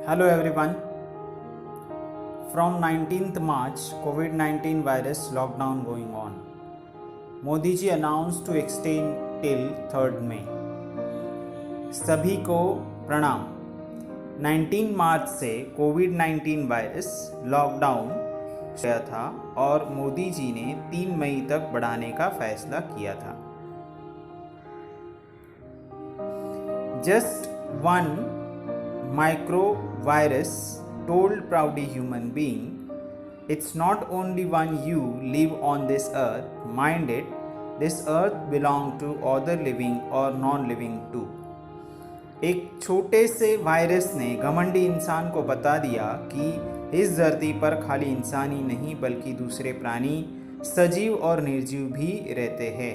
Hello everyone. From 19th March, COVID-19 virus lockdown going on. Modi ji announced to extend till 3rd May. सभी को प्रणाम। 19 मार्च से कोविड-19 virus lockdown किया था और मोदी जी ने 3 मई तक बढ़ाने का फैसला किया था। Just one microvirus told proudly human being, it's not only one you live on this earth, mind it, this earth belong to other living or non-living too. एक छोटे से वायरस ने घमंडी इंसान को बता दिया कि इस धरती पर खाली इंसान ही नहीं बल्कि दूसरे प्राणी, सजीव और निर्जीव भी रहते हैं।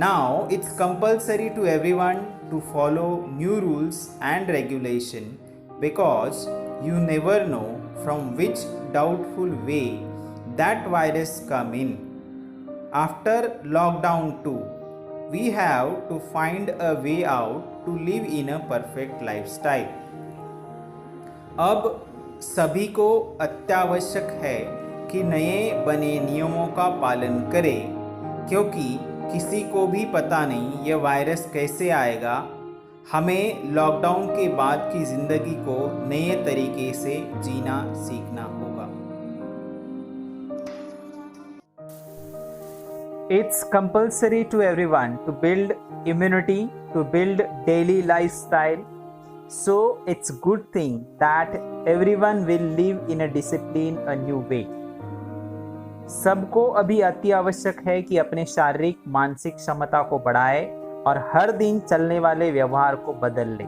Now it's compulsory to everyone to follow new rules and regulation because you never know from which doubtful way that virus come in. After lockdown too, we have to find a way out to live in a perfect lifestyle. अब सभी को अत्यावश्यक है कि नए बने नियमों का पालन करें क्योंकि किसी को भी पता नहीं यह वायरस कैसे आएगा। हमें लॉकडाउन के बाद की ज़िंदगी को नए तरीके से जीना सीखना होगा। It's compulsory to everyone to build immunity, to build daily lifestyle. So it's good thing that everyone will live in a discipline, a new way. सबको अभी अति आवश्यक है कि अपने शारीरिक मानसिक क्षमता को बढ़ाए और हर दिन चलने वाले व्यवहार को बदल ले।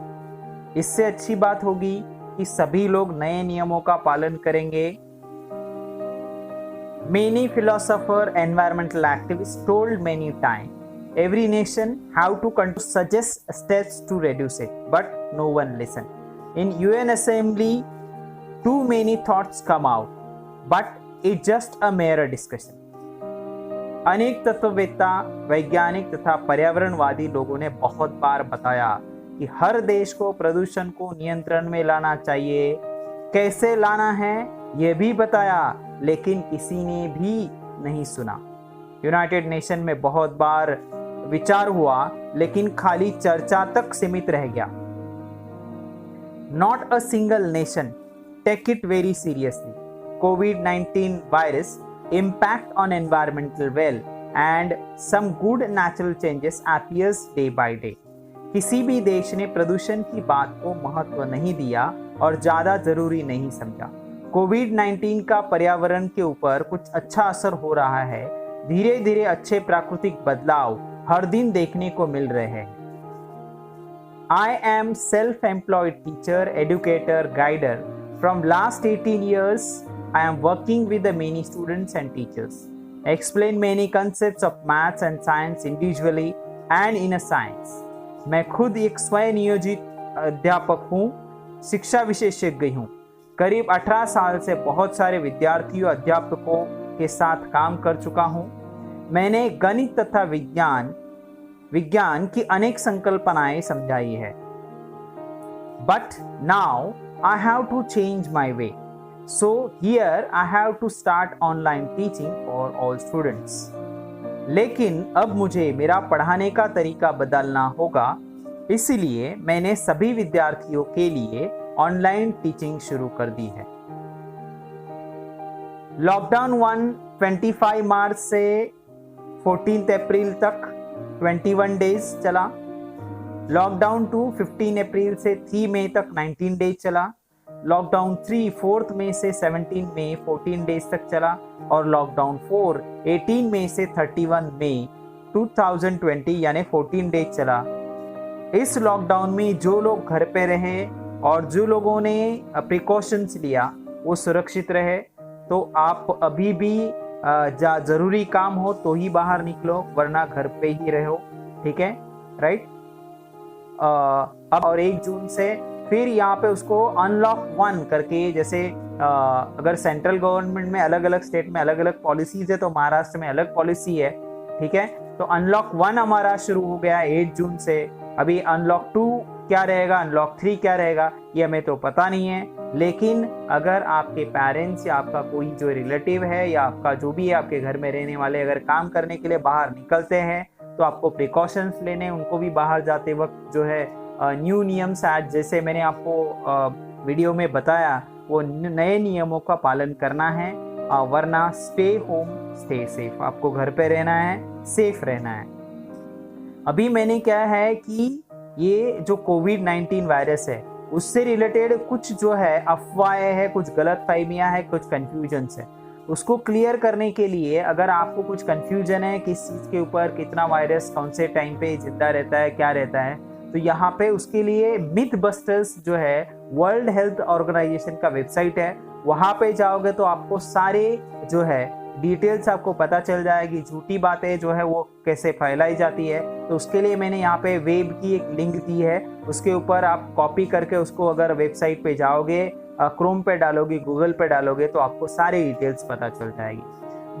इससे अच्छी बात होगी कि सभी लोग नए नियमों का पालन करेंगे। Many philosophers, environmental activists told many times every nation have to suggest steps to reduce it, but no one listen. In UN Assembly, too many thoughts come out, but it's just a mere discussion. अनेक तत्ववेत्ता, वैज्ञानिक तथा पर्यावरणवादी लोगों ने बहुत बार बताया कि हर देश को प्रदूषण को नियंत्रण में लाना चाहिए। कैसे लाना है यह भी बताया, लेकिन किसी ने भी नहीं सुना। यूनाइटेड नेशन में बहुत बार विचार हुआ, लेकिन खाली चर्चा तक सीमित रह गया। Not a single nation take it very seriously. COVID-19 virus impact on environmental well and some good natural changes appears day by day. किसी भी देश ने प्रदूषण की बात को महत्व नहीं दिया और ज़्यादा जरूरी नहीं समझा। कोविड-19 का पर्यावरण के ऊपर कुछ अच्छा असर हो रहा है। धीरे धीरे अच्छे प्राकृतिक बदलाव हर दिन देखने को मिल रहे हैं। I am self-employed teacher, educator, guider. From last 18 years, I am working with the many students and teachers. I explain many concepts of maths and science individually and in a science. मैं खुद एक स्वयं नियोजित अध्यापक हूँ, शिक्षा विशेषज्ञ हूँ। करीब 18 साल से बहुत सारे विद्यार्थियों अध्यापकों के साथ काम कर चुका हूँ। मैंने गणित तथा विज्ञान की अनेक संकल्पनाएं समझाई है। But now I have to change my way. So here I have to start online teaching for all students. लेकिन अब मुझे मेरा पढ़ाने का तरीका बदलना होगा, इसलिए मैंने सभी विद्यार्थियों के लिए ऑनलाइन टीचिंग शुरू कर दी है। लॉकडाउन 25 मार्च से 14 अप्रैल तक 21 डेज चला। लॉकडाउन 2 15 अप्रैल से 3 मई तक 19 डेज चला। लॉकडाउन 3 4 मई से 17 मई 14 डेज तक चला और लॉकडाउन 4 18 मई से 31 मई 2020 यानी 14 डेज चला। इस लॉकडाउन में जो लोग घर पे रहे और जो लोगों ने प्रिकॉशंस लिया वो सुरक्षित रहे। तो आप अभी भी जरूरी काम हो तो ही बाहर निकलो, वरना घर पे ही रहो, ठीक है, राइट। अब और 1 जून से फिर यहाँ पे उसको अनलॉक 1 करके, जैसे अगर सेंट्रल गवर्नमेंट में अलग अलग स्टेट में अलग अलग पॉलिसीज है तो महाराष्ट्र में अलग पॉलिसी है, ठीक है। तो अनलॉक 1 हमारा शुरू हो गया 8 जून से। अभी अनलॉक 2 क्या रहेगा, अनलॉक 3 क्या रहेगा, ये हमें तो पता नहीं है। लेकिन अगर आपके पेरेंट्स या आपका कोई जो रिलेटिव है या आपका जो भी है आपके घर में रहने वाले अगर काम करने के लिए बाहर निकलते हैं तो आपको प्रिकॉशंस लेने, उनको भी बाहर जाते वक्त जो है न्यू नियम्स आज जैसे मैंने आपको वीडियो में बताया वो नए नियमों का पालन करना है, वरना स्टे होम स्टे सेफ, आपको घर पे रहना है, सेफ रहना है। अभी मैंने क्या है कि ये जो कोविड-19 वायरस है उससे रिलेटेड कुछ जो है अफवाहें है, कुछ गलत फहमियां है, कुछ कंफ्यूजन्स है, उसको क्लियर करने के लिए अगर आपको कुछ कंफ्यूजन है किस चीज़ के ऊपर, कितना वायरस कौन से टाइम पे जिंदा रहता है, क्या रहता है, तो यहाँ पे उसके लिए मिथ बस्टर्स जो है वर्ल्ड हेल्थ ऑर्गेनाइजेशन का वेबसाइट है, वहाँ पे जाओगे तो आपको सारे जो है डिटेल्स आपको पता चल जाएगी, झूठी बातें जो है वो कैसे फैलाई जाती है। तो उसके लिए मैंने यहाँ पे वेब की एक लिंक दी है, उसके ऊपर आप कॉपी करके उसको अगर वेबसाइट पे जाओगे, क्रोम पे डालोगे, गूगल पे डालोगे तो आपको सारे डिटेल्स पता चल जाएगी।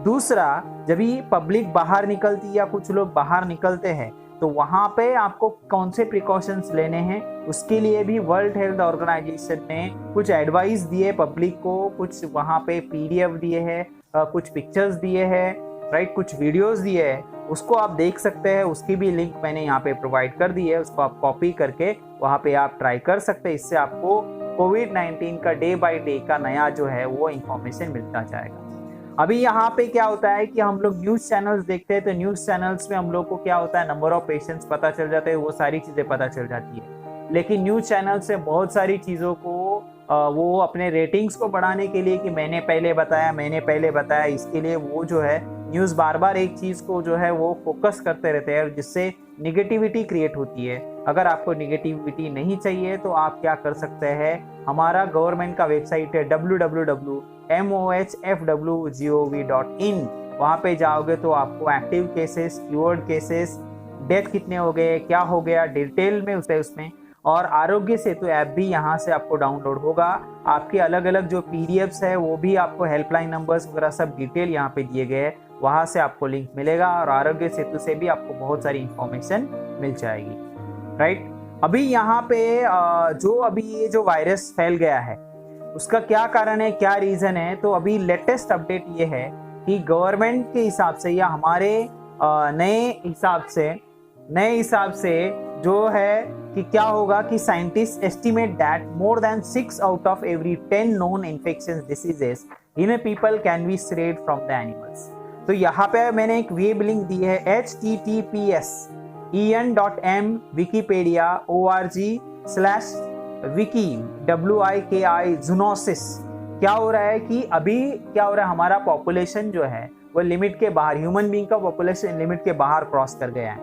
दूसरा, जब ये पब्लिक बाहर निकलती है या कुछ लोग बाहर निकलते हैं तो वहाँ पे आपको कौन से प्रिकॉशंस लेने हैं, उसके लिए भी वर्ल्ड हेल्थ ऑर्गेनाइजेशन ने कुछ एडवाइस दिए पब्लिक को, कुछ वहाँ पे पीडीएफ दिए हैं, कुछ पिक्चर्स दिए हैं, राइट, कुछ वीडियोस दिए हैं, उसको आप देख सकते हैं। उसकी भी लिंक मैंने यहाँ पे प्रोवाइड कर दी है, उसको आप कॉपी करके वहाँ पे आप ट्राई कर सकते हैं। इससे आपको कोविड-19 का डे बाय डे का नया जो है वो इंफॉर्मेशन मिलता जाएगा। अभी यहाँ पे क्या होता है कि हम लोग न्यूज़ चैनल्स देखते हैं तो न्यूज़ चैनल्स में हम लोग को क्या होता है, नंबर ऑफ पेशेंट्स पता चल जाते हैं, वो सारी चीज़ें पता चल जाती है। लेकिन न्यूज़ चैनल से बहुत सारी चीज़ों को वो अपने रेटिंग्स को बढ़ाने के लिए कि मैंने पहले बताया, इसके लिए वो जो है न्यूज़ बार बार एक चीज़ को जो है वो फोकस करते रहते हैं, जिससे निगेटिविटी क्रिएट होती है। अगर आपको निगेटिविटी नहीं चाहिए तो आप क्या कर सकते हैं, हमारा गवर्नमेंट का वेबसाइट है www.mohfwgov.in, वहाँ पे जाओगे तो आपको active cases, cured cases, death कितने हो गए, क्या हो गया, डिटेल में उसमें और आरोग्य सेतु ऐप भी यहाँ से आपको डाउनलोड होगा। आपके अलग अलग जो पीडीएफ्स है वो भी आपको हेल्पलाइन नंबर्स वगैरह सब डिटेल यहाँ पे दिए गए हैं, वहाँ से आपको लिंक मिलेगा और आरोग्य सेतु से भी आपको बहुत सारी इंफॉर्मेशन मिल जाएगी, राइट। अभी यहाँ पे अभी ये जो वायरस फैल गया है उसका क्या कारण है, क्या रीजन है, तो अभी लेटेस्ट अपडेट ये है कि गवर्नमेंट के हिसाब से या हमारे नए हिसाब से जो है कि क्या होगा कि scientist estimate that more than 6 out of every 10 known infectious diseases in a people can be spread from the animals। तो यहाँ पे मैंने एक वेब लिंक दी है https:/wiki zoonosis। क्या हो रहा है कि अभी क्या हो रहा है, हमारा पॉपुलेशन जो है वो लिमिट के बाहर, ह्यूमन बीइंग का पॉपुलेशन लिमिट के बाहर क्रॉस कर गया है।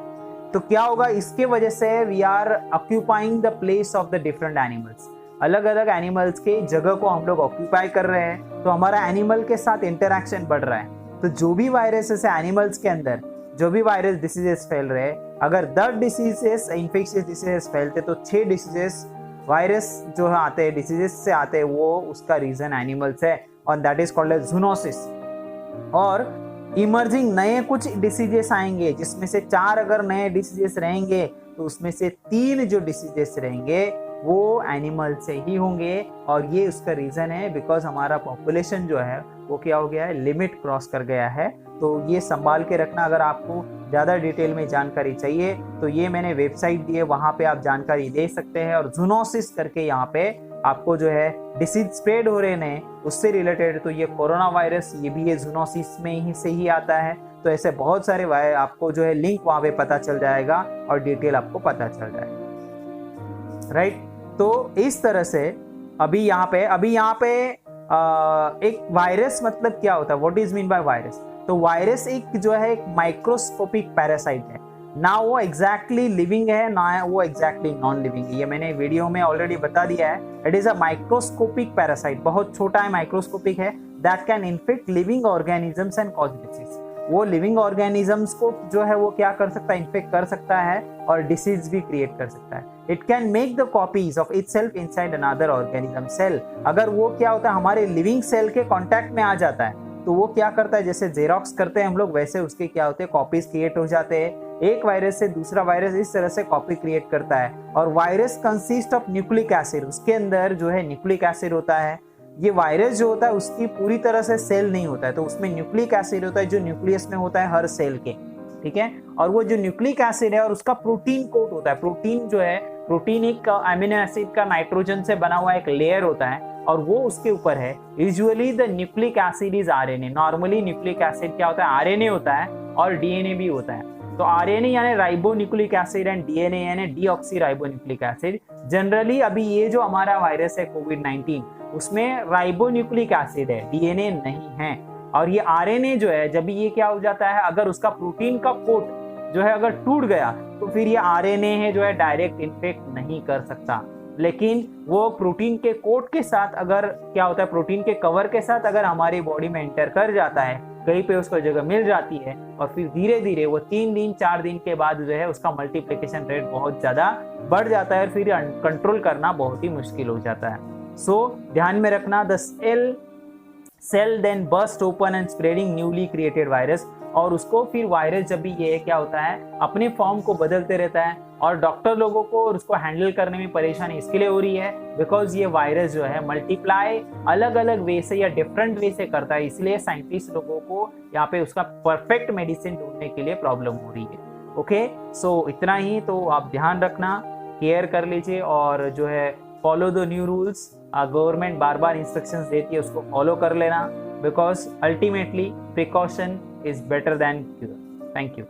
तो क्या होगा, इसके वजह से we are occupying the place of the different animals, अलग अलग एनिमल्स के जगह को हम लोग ऑक्यूपाई कर रहे हैं, तो हमारा एनिमल के साथ इंटरेक्शन बढ़ रहा है। तो जो भी वायरसेस है एनिमल्स के अंदर, जो भी वायरस डिसीजेस फैल रहे हैं, अगर 10 डिसीजेस इन्फेक्शियस डिसीजेस फैलते तो 6 डिसीजेस वायरस जो आते हैं, डिसीजेस से आते हैं, वो उसका रीजन एनिमल्स है और that is called as zoonosis. और इमर्जिंग नए कुछ डिसीजेस आएंगे, जिसमें से 4 अगर नए डिसीजेस रहेंगे तो उसमें से 3 जो डिसीजेस रहेंगे वो एनिमल से ही होंगे। और ये उसका रीजन है बिकॉज हमारा पॉपुलेशन जो है वो क्या हो गया है, लिमिट क्रॉस कर गया है। तो ये संभाल के रखना। अगर आपको ज़्यादा डिटेल में जानकारी चाहिए तो ये मैंने वेबसाइट दी है, वहाँ पे आप जानकारी दे सकते हैं। और ज़ूनोसिस करके यहाँ पे आपको जो है डिसीज स्प्रेड हो रहे हैं उससे रिलेटेड, तो ये कोरोना वायरस ये भी ये ज़ूनोसिस में ही से ही आता है। तो ऐसे बहुत सारे आपको जो है लिंक वहाँ पे पता चल जाएगा और डिटेल आपको पता चल जाएगा, राइट। तो इस तरह से अभी यहाँ पे एक वायरस मतलब क्या होता है, what is mean by virus. तो वायरस एक जो है एक माइक्रोस्कोपिक पैरासाइट है, ना वो एग्जैक्टली लिविंग है ना वो एग्जैक्टली नॉन लिविंग है। ये मैंने वीडियो में ऑलरेडी बता दिया है। It is a microscopic parasite, बहुत छोटा है, माइक्रोस्कोपिक है, that can infect living organisms and cause disease. वो लिविंग ऑर्गेनिजम्स को जो है वो क्या कर सकता है, इन्फेक्ट कर सकता है और डिसीज भी क्रिएट कर सकता है। It can make the copies of itself inside another organism cell. अगर वो क्या होता है हमारे लिविंग सेल के कांटेक्ट में आ जाता है तो वो क्या करता है, जैसे जेरोक्स करते हैं हम लोग वैसे उसके क्या होते हैं, कॉपीज क्रिएट हो जाते हैं। एक वायरस से दूसरा वायरस इस तरह से कॉपी क्रिएट करता है। और virus consist of nucleic acid, उसके अंदर जो है न्यूक्लिक एसिड होता है। ये वायरस जो होता है उसकी पूरी तरह से सेल नहीं होता है, तो उसमें न्यूक्लिक एसिड होता है जो न्यूक्लियस में होता है हर सेल के, ठीक है। और वो जो न्यूक्लिक एसिड है और उसका प्रोटीन कोट होता है। प्रोटीन जो है, प्रोटीन एक अमीनो एसिड का नाइट्रोजन से बना हुआ एक लेयर होता है और वो उसके ऊपर है। Usually the nucleic acid is RNA. Normally nucleic acid क्या होता है, आरएनए होता है और डीएनए भी होता है। तो आरएनए यानी राइबोन्यूक्लिक एसिड एंड डीएनए यानी डीऑक्सी राइबोन्यूक्लिक एसिड। जनरली अभी ये जो हमारा वायरस है कोविड-19 उसमें राइबोन्यूक्लिक एसिड है, डीएनए नहीं है। और ये आरएनए जो है जब ये क्या हो जाता है, अगर उसका प्रोटीन का कोट जो है अगर टूट गया तो फिर ये आरएनए है जो है डायरेक्ट इन्फेक्ट नहीं कर सकता। लेकिन वो प्रोटीन के कोट के साथ अगर क्या होता है, प्रोटीन के कवर के साथ अगर हमारी बॉडी में एंटर कर जाता है, कहीं पे उसको जगह मिल जाती है और फिर धीरे धीरे वो 3 दिन 4 दिन के बाद जो है उसका मल्टीप्लिकेशन रेट बहुत ज्यादा बढ़ जाता है और फिर कंट्रोल करना बहुत ही मुश्किल हो जाता है। सो ध्यान में रखना, the cell then burst open and spreading newly created virus. और उसको फिर वायरस जब भी ये क्या होता है अपने फॉर्म को बदलते रहता है और डॉक्टर लोगों को और उसको हैंडल करने में परेशानी इसके लिए हो रही है बिकॉज ये वायरस जो है मल्टीप्लाई अलग अलग वे से या डिफरेंट वे से करता है। इसलिए साइंटिस्ट लोगों को यहाँ पे उसका परफेक्ट मेडिसिन ढूंढने के लिए प्रॉब्लम हो रही है। ओके, सो इतना ही। तो आप ध्यान रखना, केयर कर लीजिए और जो है follow the new rules. Government bar bar instructions देती है, उसको फॉलो कर लेना because ultimately precaution is better than cure. Thank you.